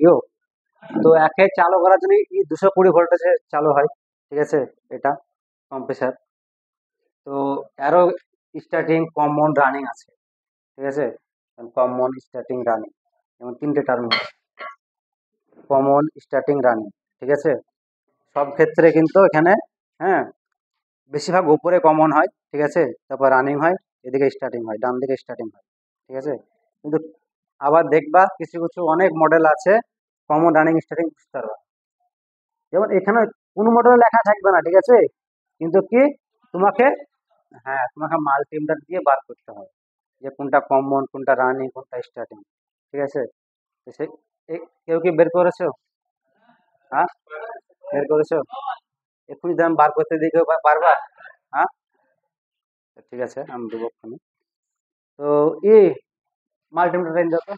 ইও তো একে চালু করার জন্য 220 ভোল্টেজে চালু হয়, ঠিক আছে। এটা কম্প্রেসার। তো এরও স্টার্টিং, কমন, রানিং আছে, ঠিক আছে। কমন, স্টার্টিং, রানিং, যেমন তিনটে টার্ম, কমন, স্টার্টিং, রানিং, ঠিক আছে। সব ক্ষেত্রে কিন্তু এখানে, হ্যাঁ, বেশিরভাগ উপরে কমন হয়, ঠিক আছে, তারপর রানিং হয়, এদিকে স্টার্টিং হয়, ডান দিকে স্টার্টিং হয়, ঠিক আছে। কিন্তু আবার দেখবা কিছু কিছু অনেক মডেল আছে কমন, রানিং, স্টার্টিং বুঝতে পারবা। যেমন এখানে কোনো মডেলে লেখা থাকবে না, ঠিক আছে, কিন্তু কি তোমাকে, হ্যাঁ, তোমাকে মাল্টিমিটার দিয়ে বার করতে হবে যে কোনটা কমন, কোনটা রানিং, কোনটা স্টার্টিং, ঠিক আছে। তো কেউ কি বের করেছো? হ্যাঁ, বের করেছো? এক্ষুনি দাম বার করতে দিয়ে কেউ পারবা? হ্যাঁ, তো ঠিক আছে, আমি দেবো এক্ষুনি। তো মাল্টিমিটার রেঞ্জ যত